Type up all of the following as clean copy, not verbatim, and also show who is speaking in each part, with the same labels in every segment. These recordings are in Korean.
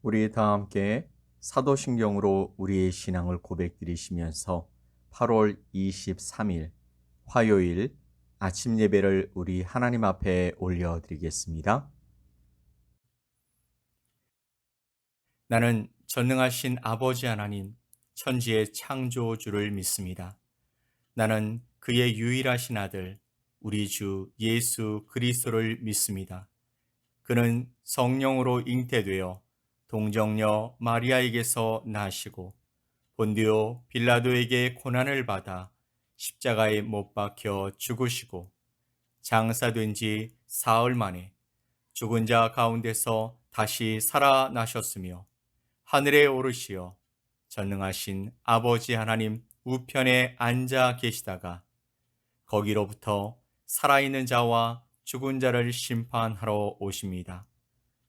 Speaker 1: 우리 다 함께 사도신경으로 우리의 신앙을 고백드리시면서 8월 23일 화요일 아침 예배를 우리 하나님 앞에 올려드리겠습니다. 나는 전능하신 아버지 하나님, 천지의 창조주를 믿습니다. 나는 그의 유일하신 아들, 우리 주 예수 그리스도를 믿습니다. 그는 성령으로 잉태되어 동정녀 마리아에게서 나시고 본디오 빌라도에게 고난을 받아 십자가에 못 박혀 죽으시고 장사된 지 사흘 만에 죽은 자 가운데서 다시 살아나셨으며 하늘에 오르시어 전능하신 아버지 하나님 우편에 앉아 계시다가 거기로부터 살아있는 자와 죽은 자를 심판하러 오십니다.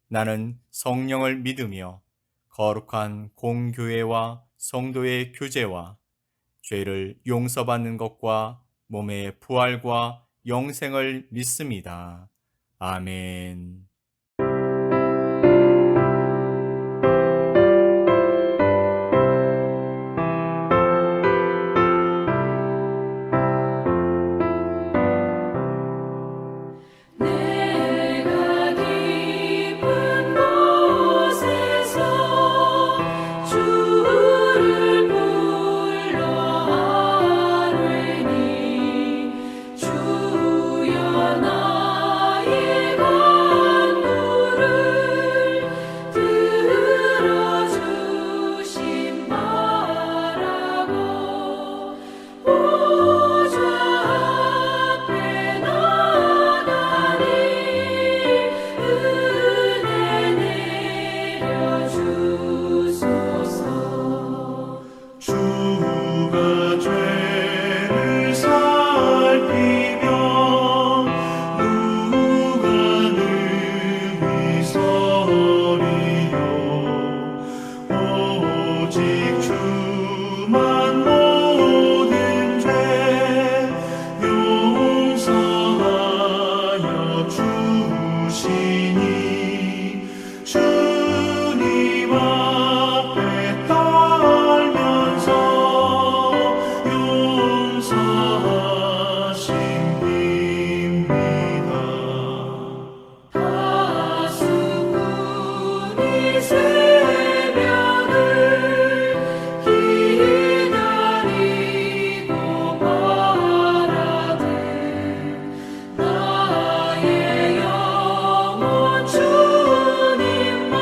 Speaker 1: 나는 성령을 믿으며 거룩한 공교회와 성도의 교제와 죄를 용서받는 것과 몸의 부활과 영생을 믿습니다. 아멘.
Speaker 2: 내가 깊은 곳에서 주를 불러 아뢰니 주여 나의 간구를 들어주심 바라고 보좌 앞에 나가니 은혜 내려주소서.
Speaker 3: 주가 죄를 살피며 누가 능히 서리요. 오직 주만 모든 죄 용서하여 주시니 주님 앞에 떨면서 용서하심 빕니다.
Speaker 2: 하수꾼이 새벽을 기다리고 바라되 나의 영혼 주님만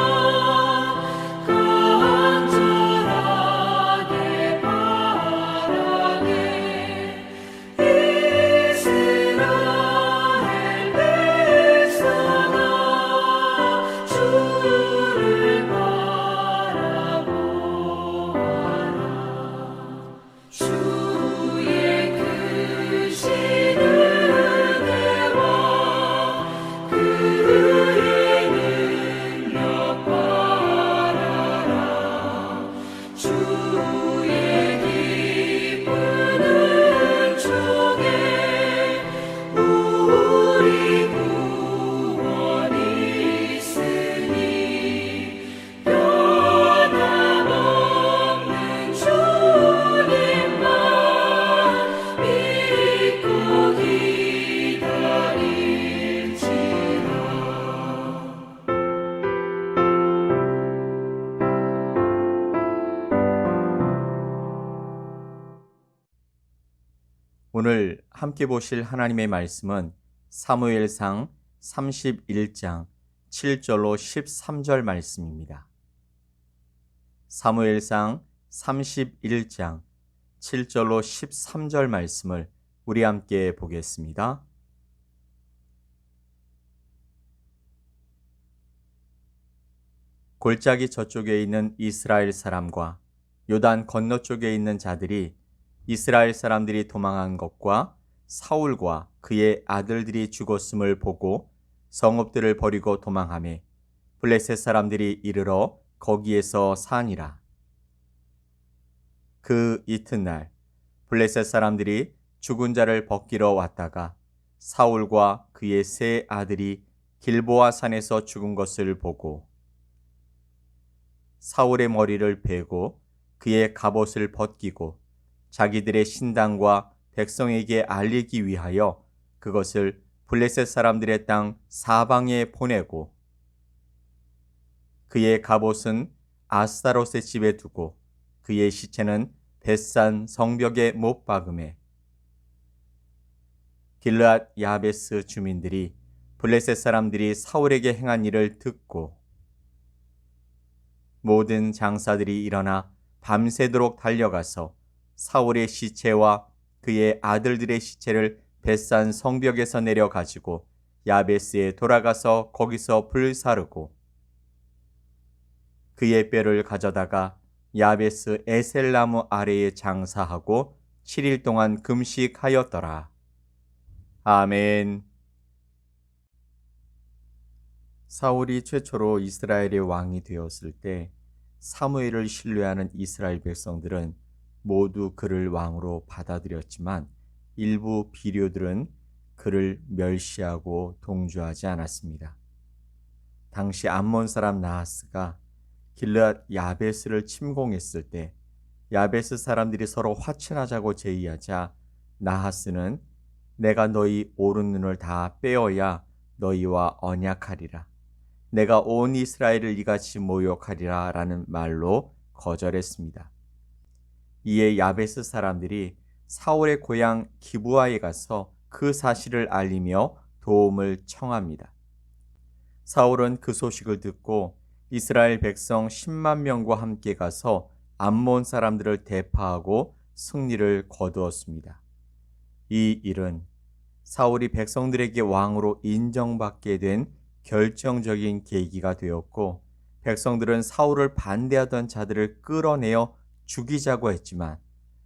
Speaker 2: 간절하게 바라네. 이스라엘 백성아 주를 바라보아라. 주의 크신 은혜와 그의 능력 바라라. 주의 기쁜 은총에 우리 구원이 있으니 변함없는 주님만 믿고 기다릴지라.
Speaker 1: 오늘 함께 보실 하나님의 말씀은 사무엘상 31장 7절로 13절 말씀입니다. 사무엘상 31장 7절로 13절 말씀을 우리 함께 보겠습니다. 골짜기 저쪽에 있는 이스라엘 사람과 요단 건너쪽에 있는 자들이 이스라엘 사람들이 도망한 것과 사울과 그의 아들들이 죽었음을 보고 성읍들을 버리고 도망하매 블레셋 사람들이 이르러 거기에서 사니라. 그 이튿날 블레셋 사람들이 죽은 자를 벗기러 왔다가 사울과 그의 세 아들이 길보아 산에서 죽은 것을 보고 사울의 머리를 베고 그의 갑옷을 벗기고 자기들의 신당과 백성에게 알리기 위하여 그것을 블레셋 사람들의 땅 사방에 보내고 그의 갑옷은 아스타롯의 집에 두고 그의 시체는 벳산 성벽에 못 박음에 길르앗 야베스 주민들이 블레셋 사람들이 사울에게 행한 일을 듣고 모든 장사들이 일어나 밤새도록 달려가서 사울의 시체와 그의 아들들의 시체를 벳산 성벽에서 내려 가지고 야베스에 돌아가서 거기서 불사르고 그의 뼈를 가져다가 야베스 에셀나무 아래에 장사하고 7일 동안 금식하였더라. 아멘. 사울이 최초로 이스라엘의 왕이 되었을 때 사무엘을 신뢰하는 이스라엘 백성들은 모두 그를 왕으로 받아들였지만 일부 비료들은 그를 멸시하고 동조하지 않았습니다. 당시 암몬 사람 나하스가 길르앗 야베스를 침공했을 때 야베스 사람들이 서로 화친하자고 제의하자 나하스는 내가 너희 오른 눈을 다 빼어야 너희와 언약하리라. 내가 온 이스라엘을 이같이 모욕하리라 라는 말로 거절했습니다. 이에 야베스 사람들이 사울의 고향 기브아에 가서 그 사실을 알리며 도움을 청합니다. 사울은 그 소식을 듣고 이스라엘 백성 10만 명과 함께 가서 암몬 사람들을 대파하고 승리를 거두었습니다. 이 일은 사울이 백성들에게 왕으로 인정받게 된 결정적인 계기가 되었고 백성들은 사울을 반대하던 자들을 끌어내어 죽이자고 했지만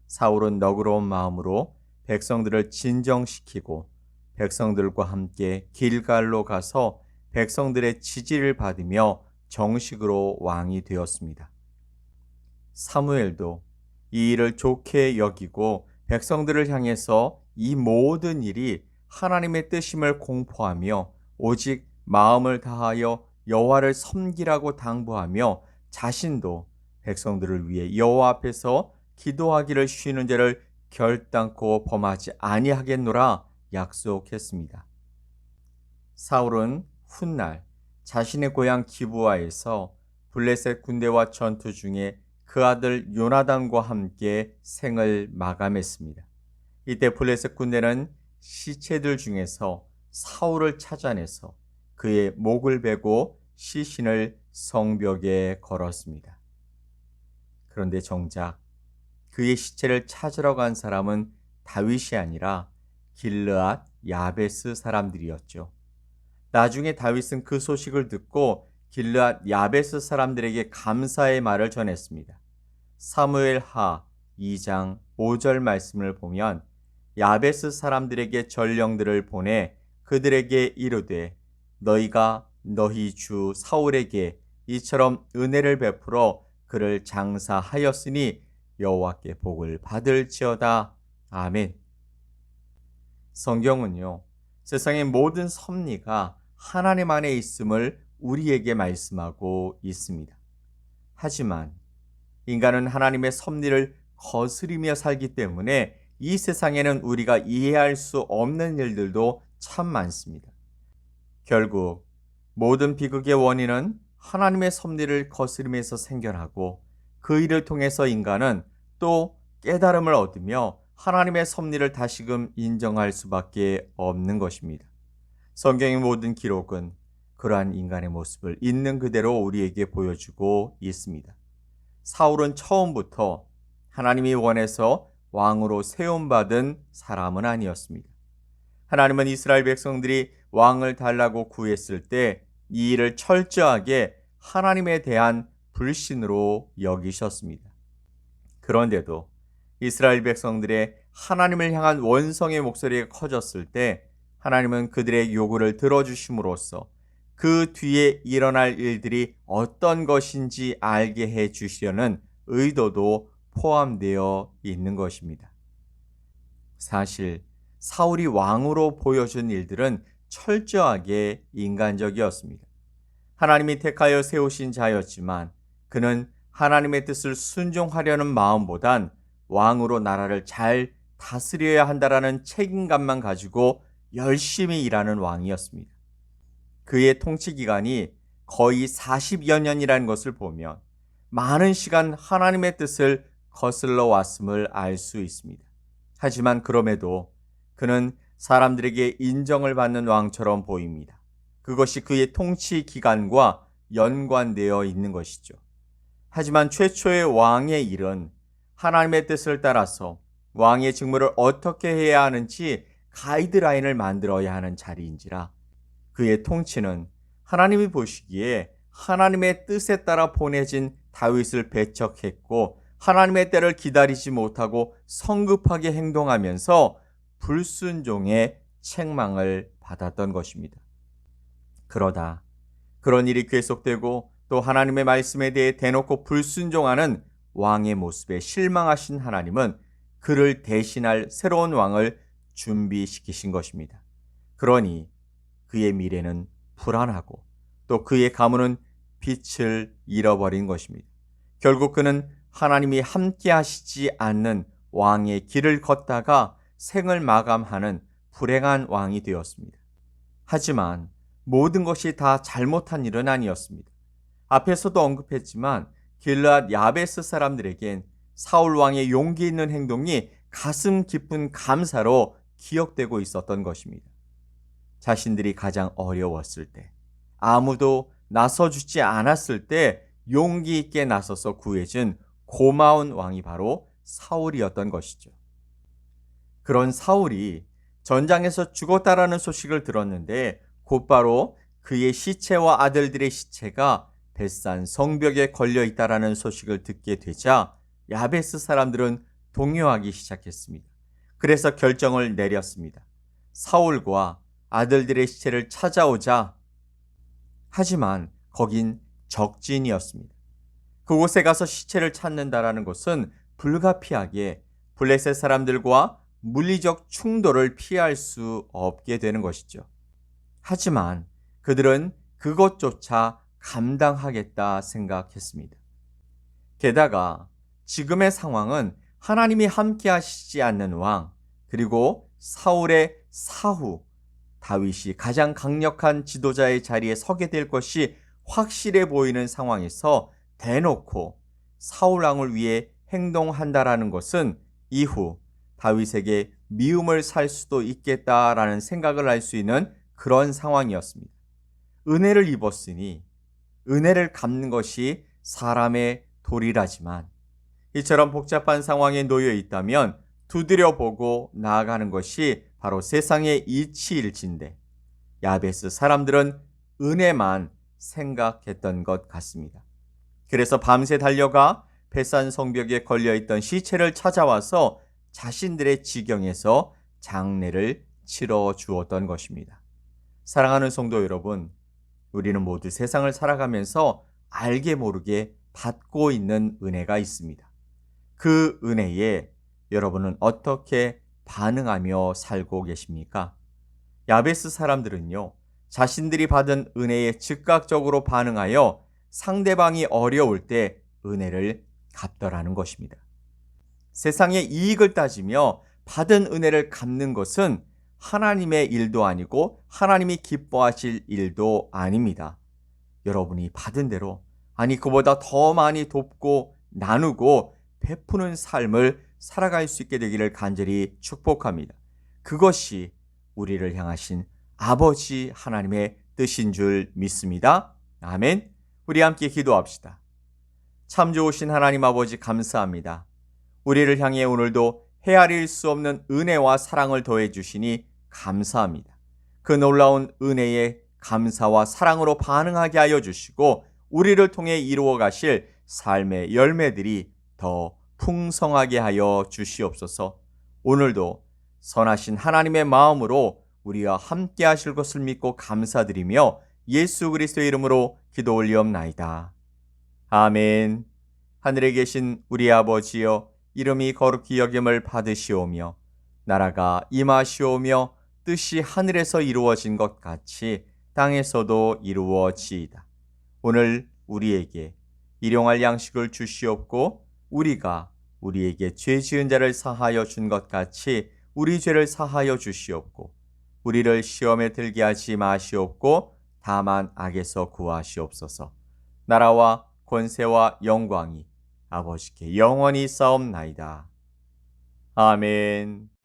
Speaker 1: 사울은 너그러운 마음으로 백성들을 진정시키고 백성들과 함께 길갈로 가서 백성들의 지지를 받으며 정식으로 왕이 되었습니다. 사무엘도 이 일을 좋게 여기고 백성들을 향해서 이 모든 일이 하나님의 뜻임을 공포하며 오직 마음을 다하여 여호와를 섬기라고 당부하며 자신도 백성들을 위해 여호와 앞에서 기도하기를 쉬는 죄를 결단코 범하지 아니하겠노라 약속했습니다. 사울은 훗날 자신의 고향 기브아에서 블레셋 군대와 전투 중에 그 아들 요나단과 함께 생을 마감했습니다. 이때 블레셋 군대는 시체들 중에서 사울을 찾아내서 그의 목을 베고 시신을 성벽에 걸었습니다. 그런데 정작 그의 시체를 찾으러 간 사람은 다윗이 아니라 길르앗 야베스 사람들이었죠. 나중에 다윗은 그 소식을 듣고 길르앗 야베스 사람들에게 감사의 말을 전했습니다. 사무엘하 2장 5절 말씀을 보면 야베스 사람들에게 전령들을 보내 그들에게 이르되 너희가 너희 주 사울에게 이처럼 은혜를 베풀어 그를 장사하였으니 여호와께 복을 받을지어다. 아멘. 성경은요, 세상의 모든 섭리가 하나님 안에 있음을 우리에게 말씀하고 있습니다. 하지만 인간은 하나님의 섭리를 거스리며 살기 때문에 이 세상에는 우리가 이해할 수 없는 일들도 참 많습니다. 결국 모든 비극의 원인은 하나님의 섭리를 거스림에서 생겨나고 그 일을 통해서 인간은 또 깨달음을 얻으며 하나님의 섭리를 다시금 인정할 수밖에 없는 것입니다. 성경의 모든 기록은 그러한 인간의 모습을 있는 그대로 우리에게 보여주고 있습니다. 사울은 처음부터 하나님이 원해서 왕으로 세움받은 사람은 아니었습니다. 하나님은 이스라엘 백성들이 왕을 달라고 구했을 때 이 일을 철저하게 하나님에 대한 불신으로 여기셨습니다. 그런데도 이스라엘 백성들의 하나님을 향한 원성의 목소리가 커졌을 때 하나님은 그들의 요구를 들어주심으로써 그 뒤에 일어날 일들이 어떤 것인지 알게 해 주시려는 의도도 포함되어 있는 것입니다. 사실 사울이 왕으로 보여준 일들은 철저하게 인간적이었습니다. 하나님이 택하여 세우신 자였지만 그는 하나님의 뜻을 순종하려는 마음보단 왕으로 나라를 잘 다스려야 한다라는 책임감만 가지고 열심히 일하는 왕이었습니다. 그의 통치 기간이 거의 40여 년이라는 것을 보면 많은 시간 하나님의 뜻을 거슬러 왔음을 알 수 있습니다. 하지만 그럼에도 그는 사람들에게 인정을 받는 왕처럼 보입니다. 그것이 그의 통치 기간과 연관되어 있는 것이죠. 하지만 최초의 왕의 일은 하나님의 뜻을 따라서 왕의 직무를 어떻게 해야 하는지 가이드라인을 만들어야 하는 자리인지라 그의 통치는 하나님이 보시기에 하나님의 뜻에 따라 보내진 다윗을 배척했고 하나님의 때를 기다리지 못하고 성급하게 행동하면서 불순종의 책망을 받았던 것입니다. 그러다 그런 일이 계속되고 또 하나님의 말씀에 대해 대놓고 불순종하는 왕의 모습에 실망하신 하나님은 그를 대신할 새로운 왕을 준비시키신 것입니다. 그러니 그의 미래는 불안하고 또 그의 가문은 빛을 잃어버린 것입니다. 결국 그는 하나님이 함께 하시지 않는 왕의 길을 걷다가 생을 마감하는 불행한 왕이 되었습니다. 하지만 모든 것이 다 잘못한 일은 아니었습니다. 앞에서도 언급했지만 길르앗 야베스 사람들에겐 사울 왕의 용기 있는 행동이 가슴 깊은 감사로 기억되고 있었던 것입니다. 자신들이 가장 어려웠을 때, 아무도 나서주지 않았을 때 용기 있게 나서서 구해준 고마운 왕이 바로 사울이었던 것이죠. 그런 사울이 전장에서 죽었다라는 소식을 들었는데 곧바로 그의 시체와 아들들의 시체가 벳산 성벽에 걸려 있다라는 소식을 듣게 되자 야베스 사람들은 동요하기 시작했습니다. 그래서 결정을 내렸습니다. 사울과 아들들의 시체를 찾아오자. 하지만 거긴 적진이었습니다. 그곳에 가서 시체를 찾는다라는 것은 불가피하게 블레셋 사람들과 물리적 충돌을 피할 수 없게 되는 것이죠. 하지만 그들은 그것조차 감당하겠다 생각했습니다. 게다가 지금의 상황은 하나님이 함께 하시지 않는 왕, 그리고 사울의 사후, 다윗이 가장 강력한 지도자의 자리에 서게 될 것이 확실해 보이는 상황에서 대놓고 사울 왕을 위해 행동한다라는 것은 이후 다윗에게 미움을 살 수도 있겠다라는 생각을 할 수 있는 그런 상황이었습니다. 은혜를 입었으니 은혜를 갚는 것이 사람의 도리라지만 이처럼 복잡한 상황에 놓여 있다면 두드려 보고 나아가는 것이 바로 세상의 이치일진데 야베스 사람들은 은혜만 생각했던 것 같습니다. 그래서 밤새 달려가 벳산 성벽에 걸려있던 시체를 찾아와서 자신들의 지경에서 장례를 치러 주었던 것입니다. 사랑하는 성도 여러분, 우리는 모두 세상을 살아가면서 알게 모르게 받고 있는 은혜가 있습니다. 그 은혜에 여러분은 어떻게 반응하며 살고 계십니까? 야베스 사람들은요, 자신들이 받은 은혜에 즉각적으로 반응하여 상대방이 어려울 때 은혜를 갚더라는 것입니다. 세상의 이익을 따지며 받은 은혜를 갚는 것은 하나님의 일도 아니고 하나님이 기뻐하실 일도 아닙니다. 여러분이 받은 대로, 아니 그보다 더 많이 돕고 나누고 베푸는 삶을 살아갈 수 있게 되기를 간절히 축복합니다. 그것이 우리를 향하신 아버지 하나님의 뜻인 줄 믿습니다. 아멘. 우리 함께 기도합시다. 참 좋으신 하나님 아버지 감사합니다. 우리를 향해 오늘도 헤아릴 수 없는 은혜와 사랑을 더해 주시니 감사합니다. 그 놀라운 은혜에 감사와 사랑으로 반응하게 하여 주시고 우리를 통해 이루어 가실 삶의 열매들이 더 풍성하게 하여 주시옵소서. 오늘도 선하신 하나님의 마음으로 우리와 함께 하실 것을 믿고 감사드리며 예수 그리스도의 이름으로 기도 올리옵나이다. 아멘. 하늘에 계신 우리 아버지여, 이름이 거룩히 여김을 받으시오며 나라가 임하시오며 뜻이 하늘에서 이루어진 것 같이 땅에서도 이루어지이다. 오늘 우리에게 일용할 양식을 주시옵고 우리가 우리에게 죄 지은 자를 사하여 준 것 같이 우리 죄를 사하여 주시옵고 우리를 시험에 들게 하지 마시옵고 다만 악에서 구하시옵소서. 나라와 권세와 영광이 아버지께 영원히 싸움나이다. 아멘.